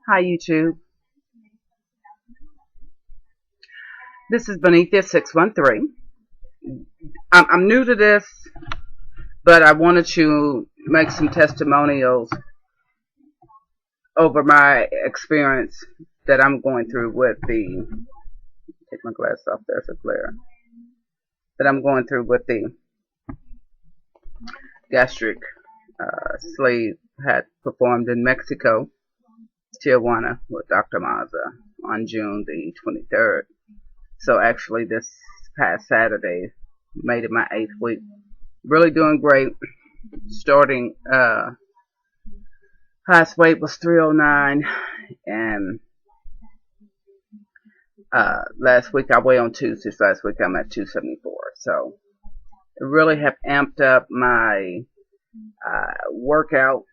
Hi YouTube. This is Benithia 613. I'm new to this, but I wanted to make some testimonials over my experience that I'm going through with the take my glass off. There's a glare that I'm going through with the gastric sleeve had performed in Mexico, Tijuana, with Dr. Maza on June the 23rd. So actually, this past Saturday made it my 8th week. Really doing great. Starting highest weight was 309, and last week I weighed on Tuesdays. Last week I'm at 274. So it really have amped up my workouts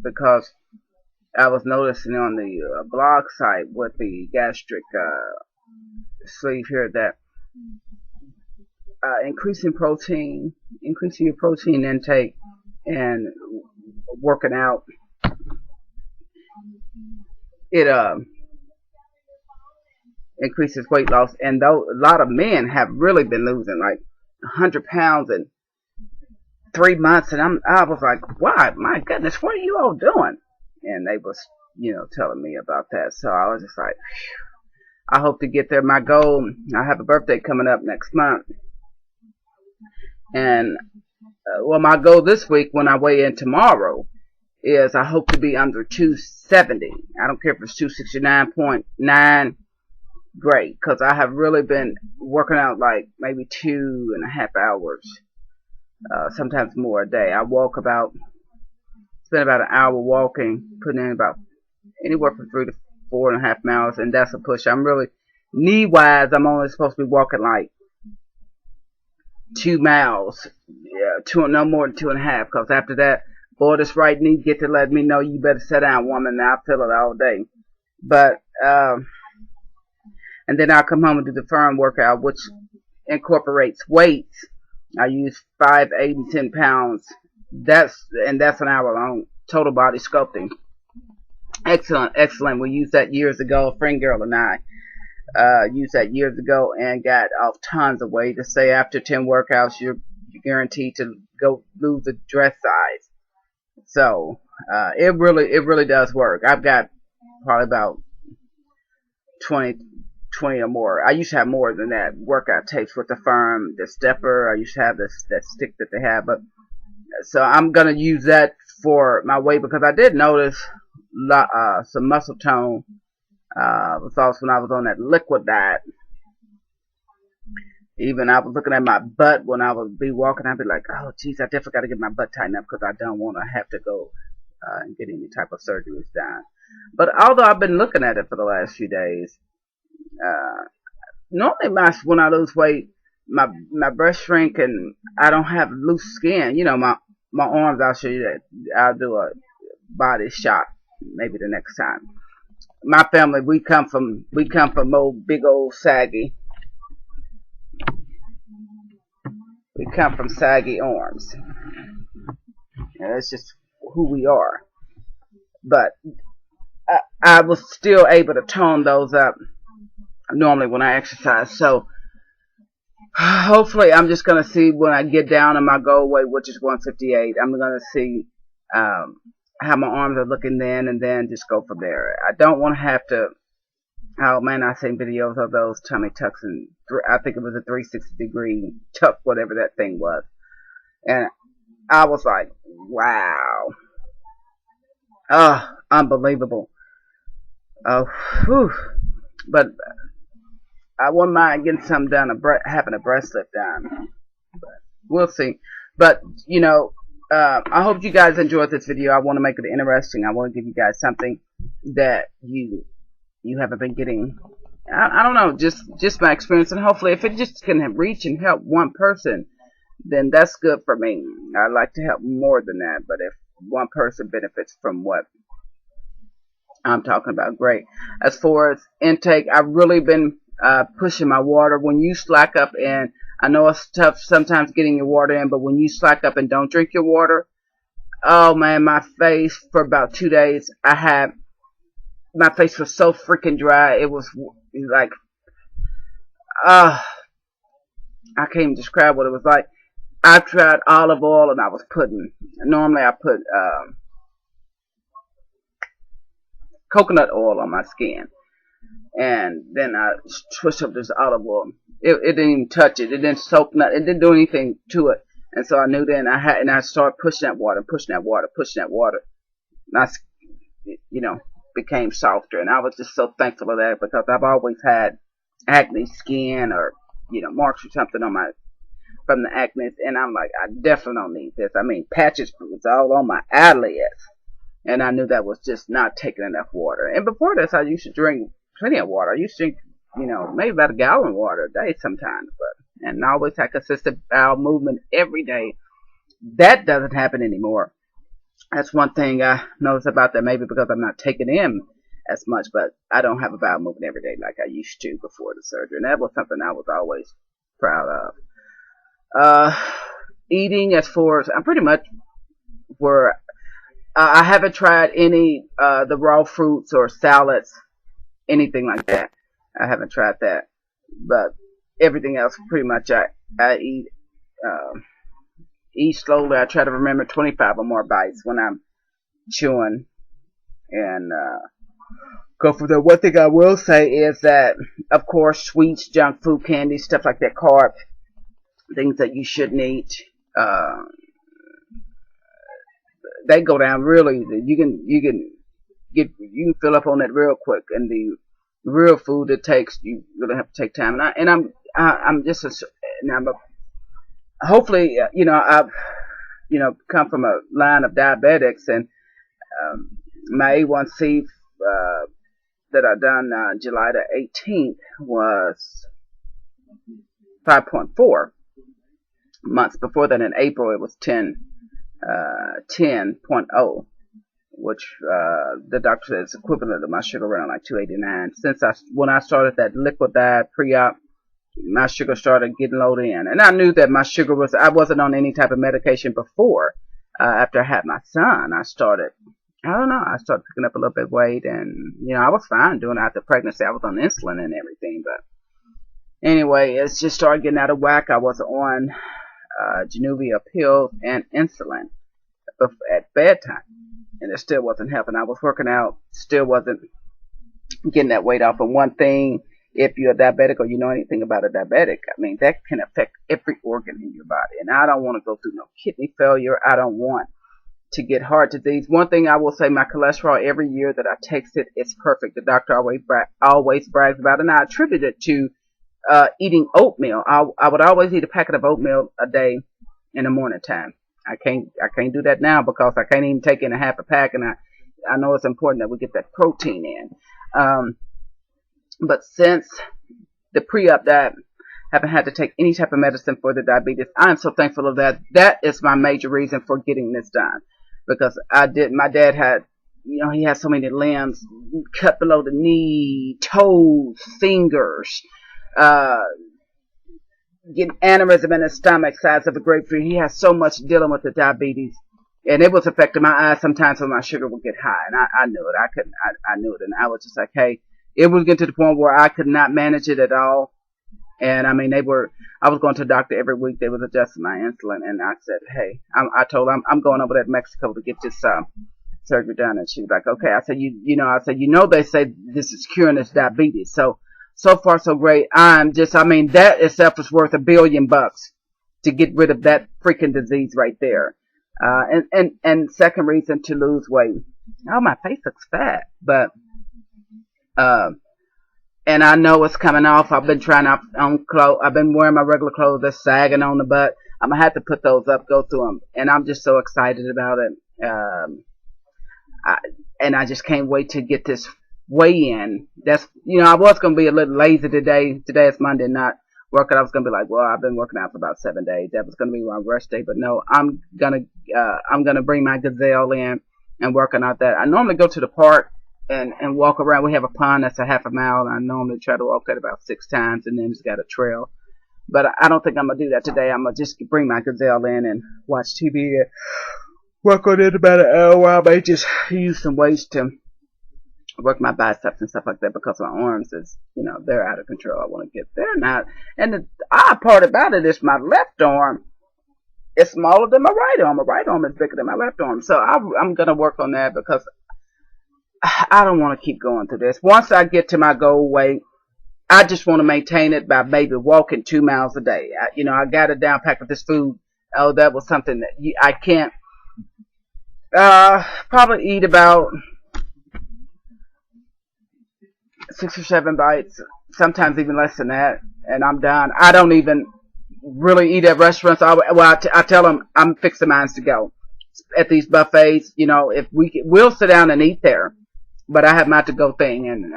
because I was noticing on the blog site with the gastric sleeve here that increasing your protein intake, and working out, it increases weight loss. And though a lot of men have really been losing like 100 pounds in 3 months, and I was like, why? My goodness, what are you all doing? And they was, telling me about that. So I was just like, I hope to get there. My goal, I have a birthday coming up next month. And, my goal this week when I weigh in tomorrow is I hope to be under 270. I don't care if it's 269.9. Great. Because I have really been working out like maybe 2.5 hours. Sometimes more a day. I walk spend about an hour walking, putting in about anywhere from 3 to 4.5 miles, and that's a push. I'm really, knee-wise, I'm only supposed to be walking like 2 miles. Yeah, no more than 2.5, because after that, boy, this right knee get to let me know you better sit down, woman, and I feel it all day. But, and then I'll come home and do the firm workout, which incorporates weights. I use 5, 8, and 10 pounds. That's an hour long. Total body sculpting. Excellent. We used that years ago. A friend girl and I used that years ago and got off tons of weight. To say after 10 workouts, you're guaranteed to go lose a dress size. So it really does work. I've got probably about 20 or more. I used to have more than that workout tapes with the firm, the stepper. I used to have that stick that they have, but so I'm gonna use that for my weight, because I did notice some muscle tone. Was also when I was on that liquid diet. Even I was looking at my butt when I would be walking. I'd be like, oh geez, I definitely got to get my butt tightened up, because I don't want to have to go and get any type of surgeries done. But although I've been looking at it for the last few days, normally when I lose weight, my breast shrink and I don't have loose skin. My arms, I'll show you that. I'll do a body shot maybe the next time. My family, we come from big old saggy. We come from saggy arms. And that's just who we are. But I was still able to tone those up normally when I exercise. So hopefully I'm just going to see when I get down on my goal weight, which is 158. I'm going to see how my arms are looking then, and then just go from there. I don't want to have to, oh man, I've seen videos of those tummy tucks, and I think it was a 360-degree tuck, whatever that thing was. And I was like, wow. Oh, unbelievable. Oh, whew. But I wouldn't mind getting something done, having a breast lift done. But we'll see. But, I hope you guys enjoyed this video. I want to make it interesting. I want to give you guys something that you haven't been getting. I don't know, just my experience. And hopefully if it just can reach and help one person, then that's good for me. I'd like to help more than that. But if one person benefits from what I'm talking about, great. As far as intake, I've really been pushing my water. When you slack up, and I know it's tough sometimes getting your water in, but when you slack up and don't drink your water, oh man, my face for about 2 days, I had my face was so freaking dry. It was like, I can't even describe what it was like. I tried olive oil and I was putting, normally I put coconut oil on my skin. And then I twist up this olive oil. It didn't even touch it. It didn't soak nothing. It didn't do anything to it. And so I knew then I started pushing that water. And became softer. And I was just so thankful of that because I've always had acne skin or, marks or something on from the acne. And I'm like, I definitely don't need this. I mean, patches was all on my eyelids. And I knew that was just not taking enough water. And before this, I used to drink plenty of water. I used to drink, maybe about a gallon of water a day sometimes. And I always had consistent bowel movement every day. That doesn't happen anymore. That's one thing I noticed about that, maybe because I'm not taking in as much, but I don't have a bowel movement every day like I used to before the surgery. And that was something I was always proud of. Eating, as far as I'm pretty much where I haven't tried any the raw fruits or salads, anything like that. I haven't tried that, but everything else pretty much I eat. Eat slowly. I try to remember 25 or more bites when I'm chewing, and go for the. One thing I will say is that, of course, sweets, junk food, candy, stuff like that, carbs, things that you shouldn't eat. They go down really. You can fill up on that real quick, and the real food it takes, you really have to take time. Hopefully, I've come from a line of diabetics, and my A1C that I done July the 18th was 5.4. Months before that, in April, it was 10.0, which the doctor said is equivalent to my sugar around like 289. When I started that liquid diet pre-op, my sugar started getting low in, and I knew that my sugar I wasn't on any type of medication before. After I had my son, I started picking up a little bit of weight, and I was fine doing it after pregnancy. I was on insulin and everything, but anyway, it just started getting out of whack. I was on Januvia pills and insulin at bedtime, and it still wasn't helping. I was working out, still wasn't getting that weight off. And one thing, if you're a diabetic or you know anything about a diabetic, I mean, that can affect every organ in your body. And I don't want to go through no kidney failure. I don't want to get heart disease. One thing I will say, my cholesterol every year that I taste it, it's perfect. The doctor always brags about it, and I attribute it to eating oatmeal. I would always eat a packet of oatmeal a day in the morning time. I can't do that now because I can't even take in a half a pack, and I know it's important that we get that protein in. But since the pre-op diet, I haven't had to take any type of medicine for the diabetes. I'm so thankful of that. That is my major reason for getting this done, because my dad had, he has so many limbs cut below the knee, toes, fingers, getting aneurysm in his stomach size of a grapefruit. He has so much dealing with the diabetes, and it was affecting my eyes sometimes when my sugar would get high, and I knew it. I knew it, and I was just like, hey, it was getting to the point where I could not manage it at all. And I mean, I was going to the doctor every week. They was adjusting my insulin, and I said, hey, I told her I'm going over there to Mexico to get this surgery done. And she was like, okay. I said, they say this is curing this diabetes. So far so great. That itself is worth $1 billion to get rid of that freaking disease right there. And second reason to lose weight. Oh, my face looks fat, but and I know it's coming off. I've been trying on clothes. I've been wearing my regular clothes that's sagging on the butt. I'm gonna have to put those up, go through them, and I'm just so excited about it. And I just can't wait to get this weigh in. That's, I was gonna be a little lazy today. Today is Monday, not working. I was gonna be like, well, I've been working out for about 7 days. That was gonna be my rest day, but no, I'm gonna bring my gazelle in and working out that. I normally go to the park and walk around. We have a pond that's a half a mile, and I normally try to walk that about 6 times, and then it's got a trail. But I don't think I'm going to do that today. I'm going to just bring my gazelle in and watch TV and work on it about an hour. I may just use some weights to work my biceps and stuff like that because my arms is, they're out of control. I want to get there now. And the odd part about it is my left arm is smaller than my right arm. My right arm is bigger than my left arm. So I'm going to work on that because I don't want to keep going through this. Once I get to my goal weight, I just want to maintain it by maybe walking 2 miles a day. I got it down packed with this food. Oh, that was something that I can't, probably eat about 6 or 7 bites, sometimes even less than that, and I'm done. I don't even really eat at restaurants. I tell them I'm fixing mine to go at these buffets. If we'll sit down and eat there, but I have my to go thing, and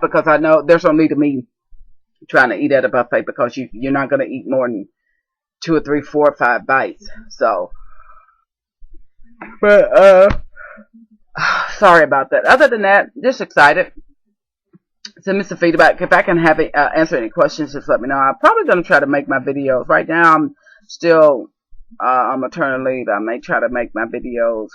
because I know there's no need of me trying to eat at a buffet because you're not going to eat more than 2 or 3, 4 or 5 bites. So, but sorry about that. Other than that, just excited. Send me some feedback. If I can have answer any questions, just let me know. I'm probably going to try to make my videos. Right now, I'm still on maternity leave. I may try to make my videos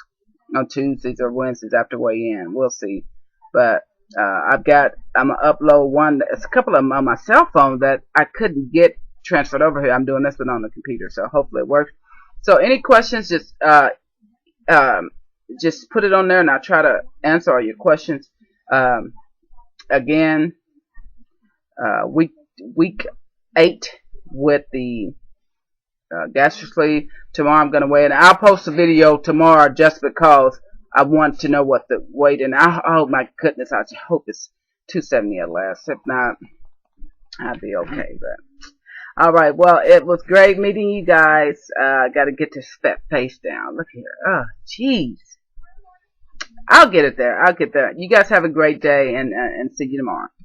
on Tuesdays or Wednesdays after weigh in. We'll see. But I'm going to upload one. It's a couple of them on my cell phone that I couldn't get transferred over here. I'm doing this one on the computer, so hopefully it works. So any questions, just put it on there, and I'll try to answer all your questions. Again, week 8 with the gastric sleeve. Tomorrow I'm going to weigh it. I'll post a video tomorrow just because I want to know what the weight. And oh my goodness, I hope it's 270 or less. If not, I'll be okay. But all right, well, it was great meeting you guys. I got to get this fat face down. Look here. Oh, jeez. I'll get it there. You guys have a great day, and see you tomorrow.